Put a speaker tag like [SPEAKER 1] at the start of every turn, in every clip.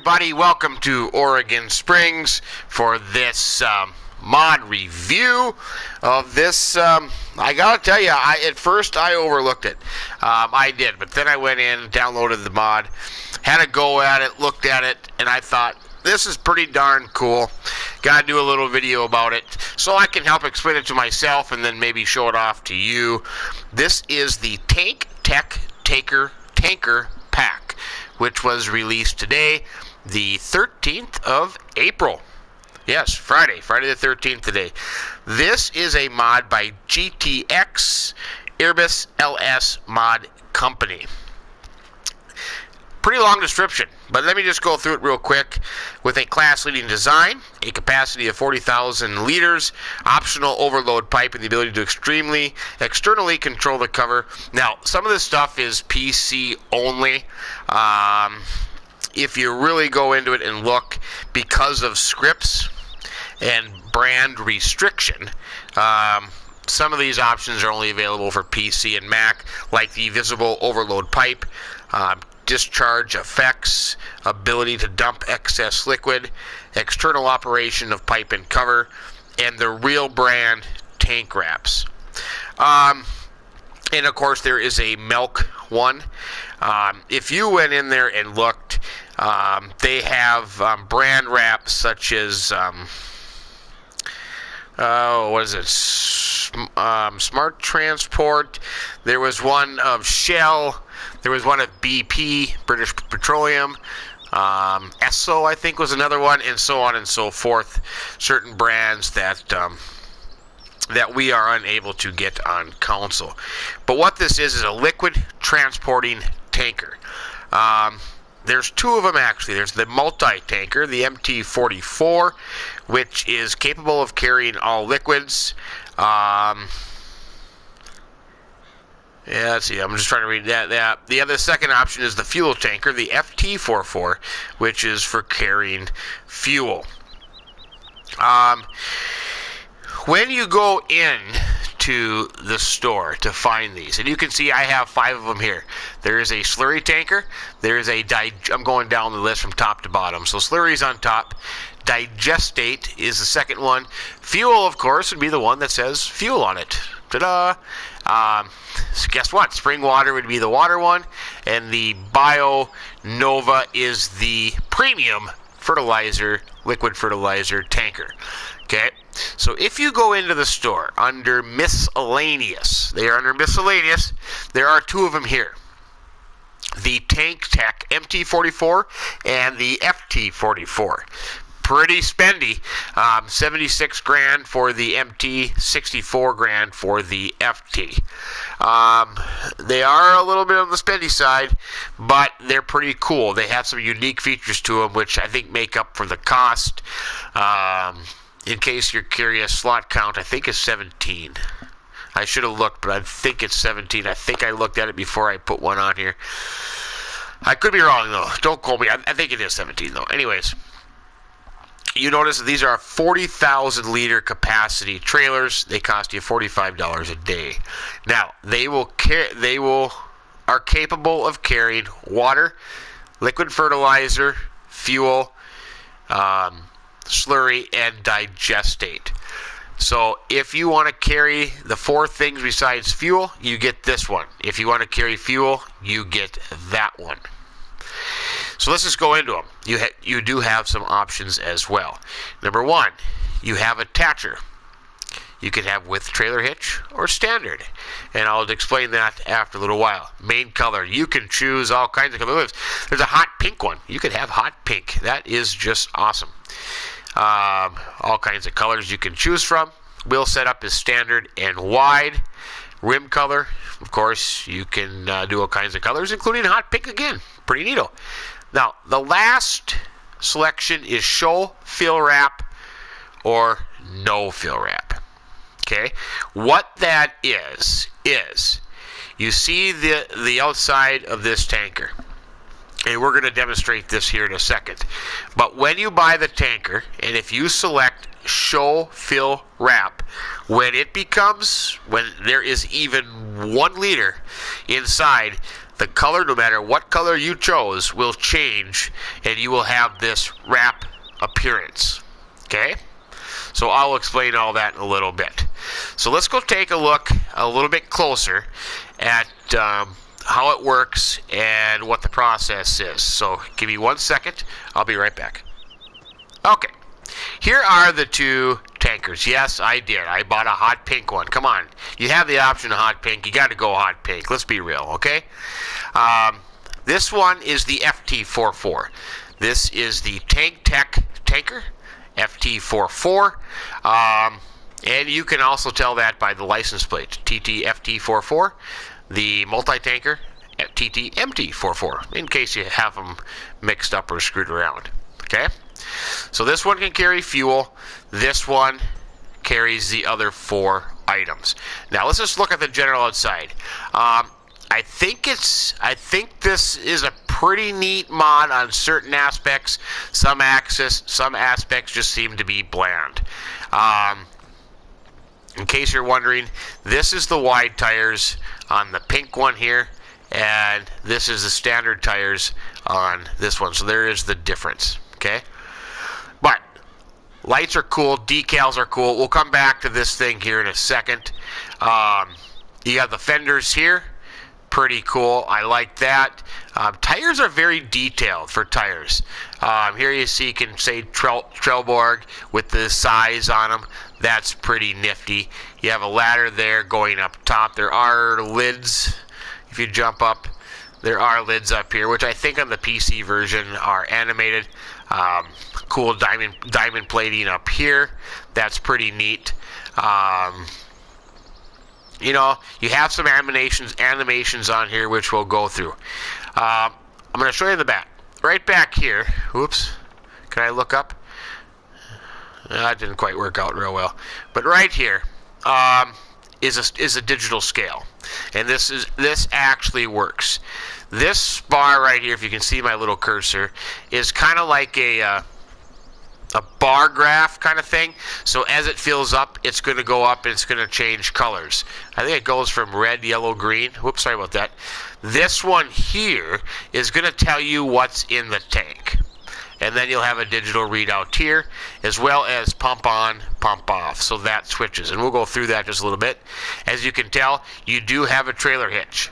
[SPEAKER 1] everybody, welcome to Oregon Springs for this mod review of this. I gotta tell you, at first I overlooked it. I did, but then I went in, downloaded the mod, had a go at it, looked at it, and I thought, this is pretty darn cool. Gotta do a little video about it so I can help explain it to myself and then maybe show it off to you. This is the Tank Tech Tanker Pack, which was released today, the 13th of April. Yes, Friday the 13th today. This is a mod by GTX Irbis LS Mod Company. Pretty long description, but let me just go through it real quick. With a class-leading design, a capacity of 40,000 liters, optional overload pipe, and the ability to externally control the cover. Now, some of this stuff is PC only. If you really go into it and look, because of scripts and brand restriction, some of these options are only available for PC and Mac, like the visible overload pipe, discharge effects, ability to dump excess liquid, external operation of pipe and cover, and the real brand tank wraps. And of course there is a milk one. If you went in there and looked, they have brand wraps such as what is it? Smart Transport. There was one of Shell. There was one of BP, British Petroleum. Esso, I think, was another one, and so on and so forth. Certain brands that we are unable to get on console. But what this is a liquid transporting tanker. There's two of them actually. There's the multi-tanker, the MT44, which is capable of carrying all liquids. Yeah, let's see. I'm just trying to read that. The second option is the fuel tanker, the FT44, which is for carrying fuel. When you go in to the store to find these, and you can see I have 5 of them here. There is a slurry tanker. There is I'm going down the list from top to bottom. So slurry's on top. Digestate is the second one. Fuel, of course, would be the one that says fuel on it. Ta-da! So guess what? Spring water would be the water one, and the Bio Nova is the premium fertilizer, liquid fertilizer tanker. Okay, so if you go into the store under miscellaneous, they are under miscellaneous, there are 2 of them here. The Tank Tech MT44 and the FT44. Pretty spendy. 76 grand for the MT, 64 grand for the FT. They are a little bit on the spendy side, but they're pretty cool. They have some unique features to them, which I think make up for the cost. In case you're curious, slot count I think is 17. I should have looked, but I think it's 17. I think I looked at it before I put one on here. I could be wrong though. Don't quote me. I think it is 17 though. Anyways. You notice that these are 40,000 liter capacity trailers. They cost you $45 a day. Now they are capable of carrying water, liquid fertilizer, fuel, slurry, and digestate. So if you want to carry the 4 things besides fuel, you get this one. If you want to carry fuel, you get that one. So let's just go into them. You do have some options as well. Number 1, you have attacher. You can have with trailer hitch or standard. And I'll explain that after a little while. Main color. You can choose all kinds of colors. There's a hot pink one. You could have hot pink. That is just awesome. All kinds of colors you can choose from. Wheel setup is standard and wide. Rim color, of course, you can do all kinds of colors, including hot pink again. Pretty neato. Now, the last selection is show fill wrap or no fill wrap. Okay? What that is you see the outside of this tanker. And we're going to demonstrate this here in a second. But when you buy the tanker, and if you select show fill wrap, when there is even 1 liter inside, the color, no matter what color you chose, will change, and you will have this wrap appearance. Okay? So I'll explain all that in a little bit. So let's go take a look a little bit closer at how it works and what the process is. So give me 1 second. I'll be right back. Okay. Here are the two tankers. Yes, I did. I bought a hot pink one. Come on. You have the option of hot pink. You got to go hot pink. Let's be real, okay? This one is the FT44. This is the Tank Tech tanker, FT44. And you can also tell that by the license plate, TTFT44. The multi-tanker, TTMT44, in case you have them mixed up or screwed around, okay? So this one can carry fuel. This one carries the other 4 items. Now let's just look at the general outside. I think this is a pretty neat mod on certain aspects. Some aspects just seem to be bland. In case you're wondering, this is the wide tires on the pink one here, and this is the standard tires on this one. So there is the difference, okay? But lights are cool, decals are cool. We'll come back to this thing here in a second. You got the fenders here, pretty cool. I like that. Tires are very detailed for tires. Here you see, you can say Trelleborg with the size on them. That's pretty nifty. You have a ladder there going up top. There are lids. If you jump up, there are lids up here, which I think on the PC version are animated. Cool diamond plating up here. That's pretty neat. You know, you have some animations on here, which we'll go through. I'm going to show you the back. Right back here. Oops. Can I look up? That didn't quite work out real well. But right here is a digital scale, and this actually works. This bar right here, if you can see my little cursor, is kind of like a bar graph kind of thing. So as it fills up, it's going to go up and it's going to change colors. I think it goes from red, yellow, green. Whoops, sorry about that. This one here is going to tell you what's in the tank. And then you'll have a digital readout here, as well as pump on, pump off. So that switches, and we'll go through that just a little bit. As you can tell, you do have a trailer hitch.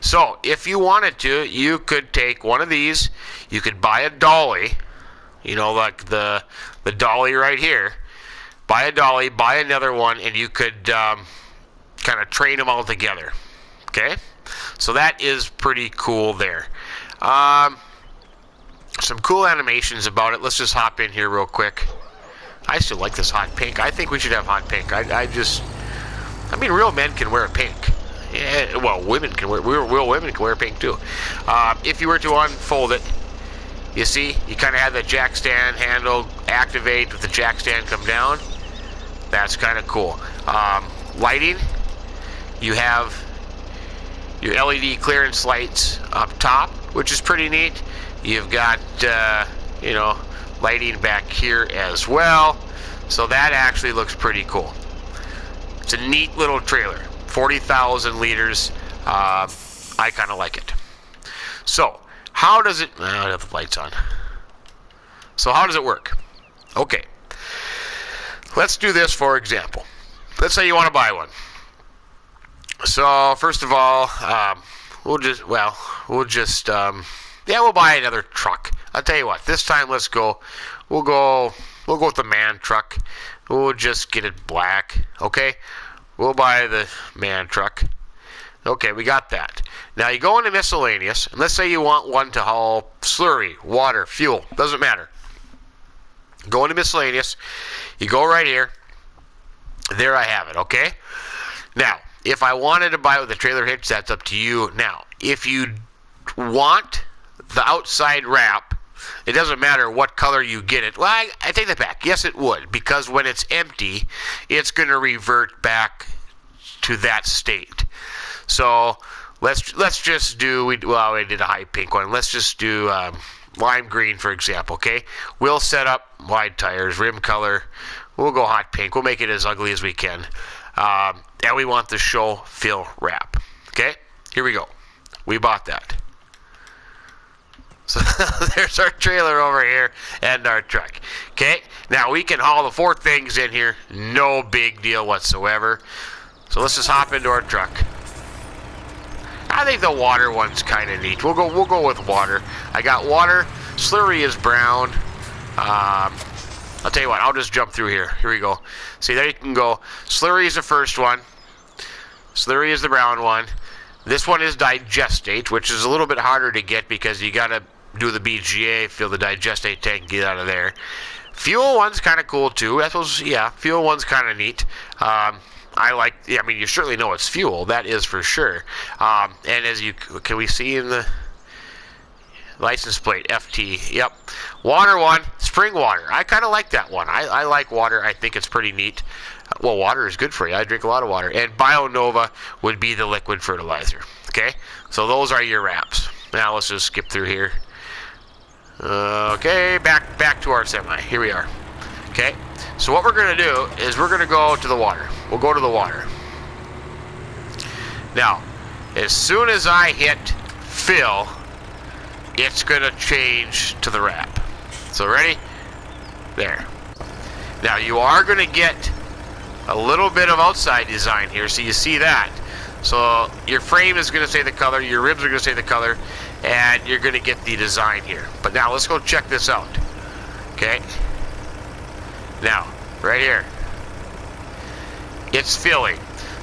[SPEAKER 1] So if you wanted to, you could take one of these. You could buy a dolly, you know, like the dolly right here. Buy a dolly, buy another one, and you could kind of train them all together. Okay? So that is pretty cool there. Some cool animations about it. Let's just hop in here real quick. I still like this hot pink. I think we should have hot pink. I mean, real men can wear pink. Yeah, well, women can wear. Real women can wear pink too. If you were to unfold it, you see, you kind of have the jack stand handle activate with the jack stand come down. That's kind of cool. Lighting, you have your LED clearance lights up top, which is pretty neat. You've got, you know, lighting back here as well. So that actually looks pretty cool. It's a neat little trailer. 40,000 liters. I kind of like it. So, how does it... I have the lights on. So, how does it work? Okay. Let's do this for example. Let's say you want to buy one. So, first of all, we'll buy another truck. I'll tell you what, this time we'll go with the man truck. We'll just get it black, okay? We'll buy the man truck. Okay, we got that. Now you go into miscellaneous, and let's say you want one to haul slurry, water, fuel, doesn't matter. Go into miscellaneous, you go right here, there I have it, okay? Now, if I wanted to buy it with a trailer hitch, that's up to you. Now, if you want the outside wrap, it doesn't matter what color you get it. Well, I take that back. Yes, it would, because when it's empty, it's going to revert back to that state. So let's just do, we did a high pink one. Let's just do lime green, for example, okay? We'll set up wide tires, rim color. We'll go hot pink. We'll make it as ugly as we can. And we want the show fill wrap. Okay? Here we go. We bought that. So there's our trailer over here and our truck. Okay, now we can haul the 4 things in here, no big deal whatsoever. So let's just hop into our truck. I think the water one's kind of neat. We'll go with water. I got water. Slurry is brown. I'll tell you what. I'll just jump through here. Here we go. See, there you can go. Slurry is the first one. Slurry is the brown one. This one is digestate, which is a little bit harder to get because you got to do the BGA, fill the digestate tank, and get out of there. Fuel one's kind of cool too. I suppose, yeah, fuel one's kind of neat. I like, yeah, I mean, you certainly know it's fuel. That is for sure. And as you, can we see in the license plate, FT, yep. Water one, spring water. I kind of like that one. I like water. I think it's pretty neat. Well, water is good for you. I drink a lot of water. And BioNova would be the liquid fertilizer. Okay? So those are your wraps. Now let's just skip through here. Okay, back to our semi. Here we are. Okay? So what we're going to do is we're going to go to the water. We'll go to the water. Now, as soon as I hit fill, it's going to change to the wrap. So ready? There. Now you are going to get a little bit of outside design here, so you see that. So your frame is going to say the color, your ribs are going to say the color, and you're going to get the design here. But now let's go check this out. Okay? Now, right here. It's filling.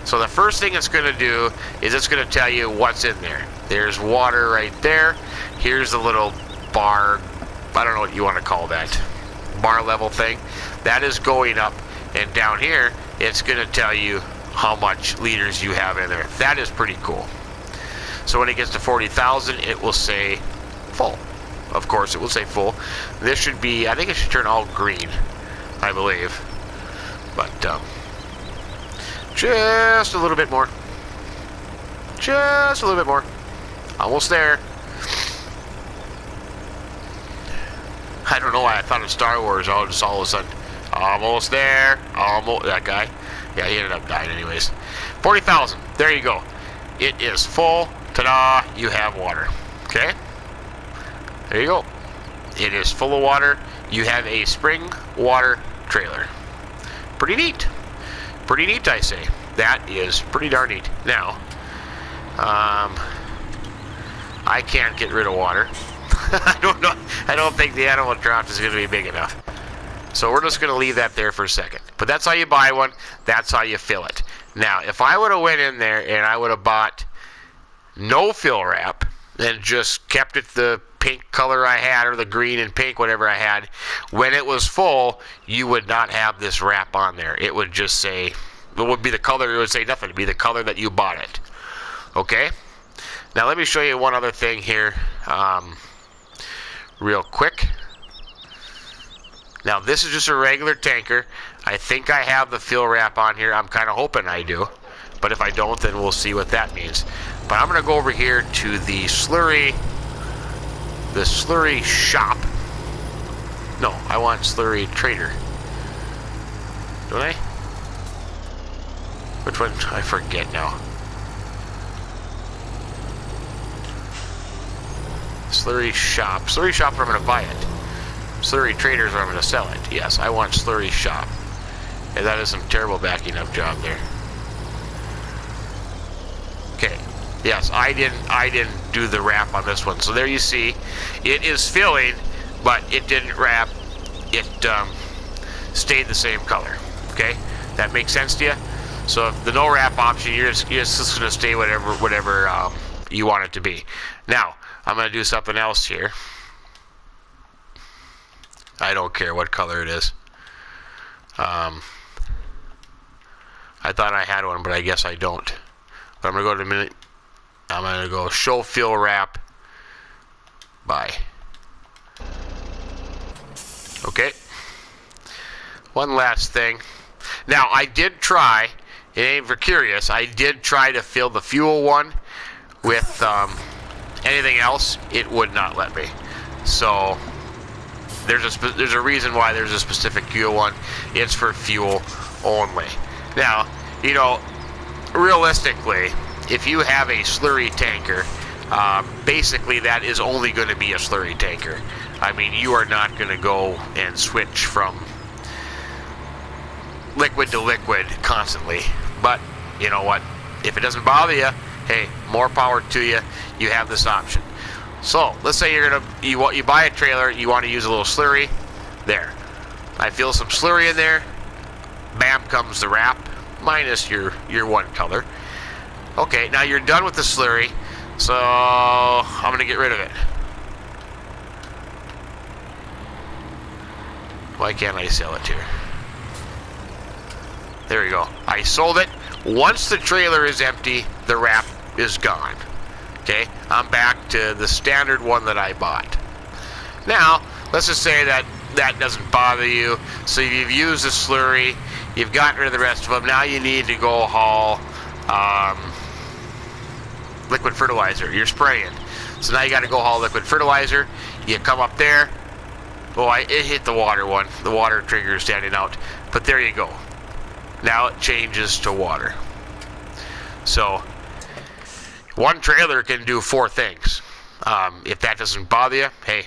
[SPEAKER 1] So the first thing it's going to do is it's going to tell you what's in there. There's water right there. Here's the little bar, I don't know what you want to call that, bar level thing. That is going up, and down here, it's going to tell you how much liters you have in there. That is pretty cool. So when it gets to 40,000, it will say full. Of course, it will say full. This should be, I think it should turn all green, I believe. But, just a little bit more. Just a little bit more. Almost there. I don't know why I thought of Star Wars all of a sudden. Almost there. Almost. That guy. Yeah, he ended up dying anyways. 40,000. There you go. It is full. Ta-da. You have water. Okay? There you go. It is full of water. You have a spring water trailer. Pretty neat. Pretty neat, I say. That is pretty darn neat. Now, I can't get rid of water. I don't know. I don't think the animal trough is going to be big enough. So we're just going to leave that there for a second. But that's how you buy one. That's how you fill it. Now, if I would have went in there and I would have bought no fill wrap and just kept it the pink color I had, or the green and pink, whatever I had, when it was full, you would not have this wrap on there. It would just say, it would be the color, it would say nothing. It would be the color that you bought it. Okay? Now let me show you one other thing here real quick. Now this is just a regular tanker. I think I have the fill wrap on here. I'm kind of hoping I do. But if I don't, then we'll see what that means. But I'm going to go over here to the slurry shop. No, I want slurry trader. Don't I? Which one? I forget now. Slurry shop. Slurry shop where I'm going to buy it. Slurry traders where I'm going to sell it. Yes, I want slurry shop. And that is some terrible backing up job there. Okay. Yes, I didn't do the wrap on this one. So there you see, it is filling, but it didn't wrap. It stayed the same color. Okay, that makes sense to you? So if the no wrap option, you're just going to stay whatever you want it to be. Now I'm going to do something else here. I don't care what color it is. I thought I had one, but I guess I don't. But I'm going to go to the minute. I'm going to go show fill wrap by. Okay. One last thing. Now, I did try, it ain't for curious, I did try to fill the fuel one with anything else. It would not let me. So, there's a reason why there's a specific fuel one. It's for fuel only. Now, you know, realistically, if you have a slurry tanker, Basically that is only going to be a slurry tanker. I mean, you are not going to go and switch from liquid to liquid constantly. But you know what? If it doesn't bother you, hey, more power to you. You have this option. So let's say you buy a trailer, you want to use a little slurry. There, I feel some slurry in there. Bam comes the wrap, minus your one color. Okay, now you're done with the slurry, so I'm gonna get rid of it. Why can't I sell it here? There we go. I sold it. Once the trailer is empty, the wrap is gone. Okay, I'm back to the standard one that I bought. Now, let's just say that doesn't bother you. So you've used the slurry, you've gotten rid of the rest of them. Now you need to go haul liquid fertilizer. You're spraying. So now you got to go haul liquid fertilizer. You come up there. Oh, it hit the water one. The water trigger is standing out. But there you go. Now it changes to water. So one trailer can do 4 things. If that doesn't bother you, hey,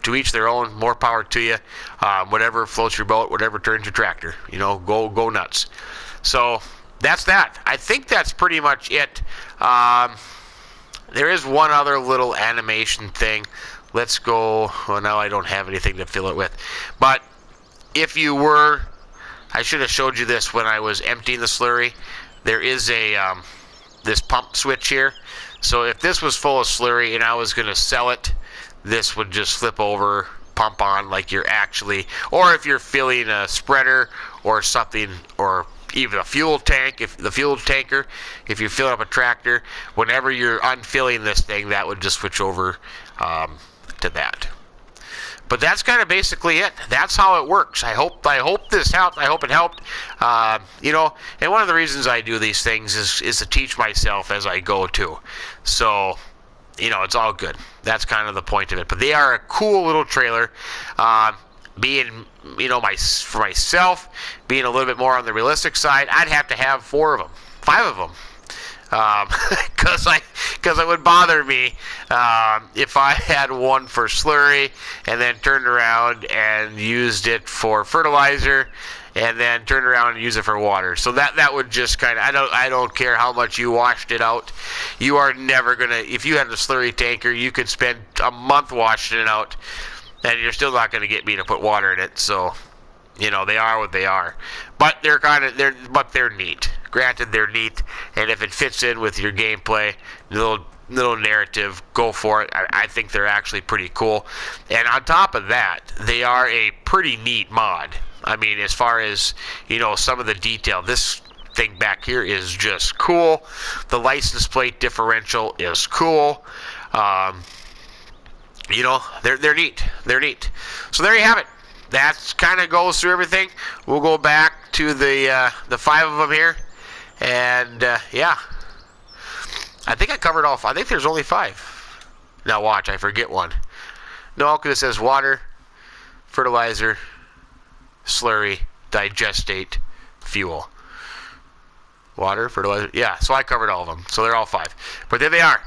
[SPEAKER 1] to each their own. More power to you. Whatever floats your boat, whatever turns your tractor. You know, go nuts. So that's that. I think that's pretty much it. There is one other little animation thing. Let's go. Well, now I don't have anything to fill it with. But if you were, I should have showed you this when I was emptying the slurry. There is a this pump switch here. So if this was full of slurry and I was going to sell it, this would just flip over, pump on like you're actually, or if you're filling a spreader or something, or even a fuel tank, if the fuel tanker, if you're filling up a tractor, whenever you're unfilling this thing, that would just switch over to that. But that's kind of basically it. That's how it works. I hope this helped. I hope it helped. You know, and one of the reasons I do these things is to teach myself as I go too. So, you know, it's all good. That's kind of the point of it. But they are a cool little trailer. Being, you know, for myself, being a little bit more on the realistic side, I'd have to have 4 of them, 5 of them. Because it would bother me if I had one for slurry and then turned around and used it for fertilizer and then turned around and used it for water. So that would just kind of, I don't care how much you washed it out. You are never gonna, if you had a slurry tanker, you could spend a month washing it out and you're still not gonna get me to put water in it. So, you know, they are what they are. But they're neat. Granted, they're neat, and if it fits in with your gameplay, little narrative, go for it. I think they're actually pretty cool. And on top of that, they are a pretty neat mod. I mean, as far as, you know, some of the detail, this thing back here is just cool. The license plate differential is cool. You know, they're neat. They're neat. So there you have it. That kind of goes through everything. We'll go back to the 5 of them here. And, yeah. I think I covered all 5. I think there's only 5. Now watch, I forget one. No, because it says water, fertilizer, slurry, digestate, fuel. Water, fertilizer. Yeah, so I covered all of them. So they're all 5. But there they are.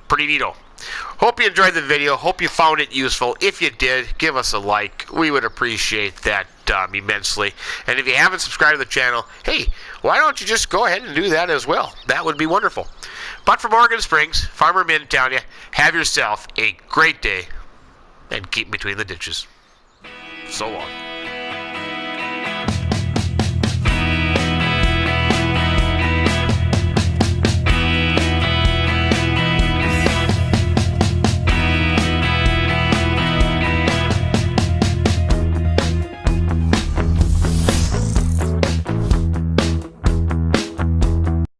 [SPEAKER 1] Pretty neato. Hope you enjoyed the video. Hope you found it useful. If you did, give us a like. We would appreciate that immensely. And if you haven't subscribed to the channel, hey, why don't you just go ahead and do that as well? That would be wonderful. But from Morgan Springs, Farmer Min telling you, have yourself a great day and keep between the ditches. So long.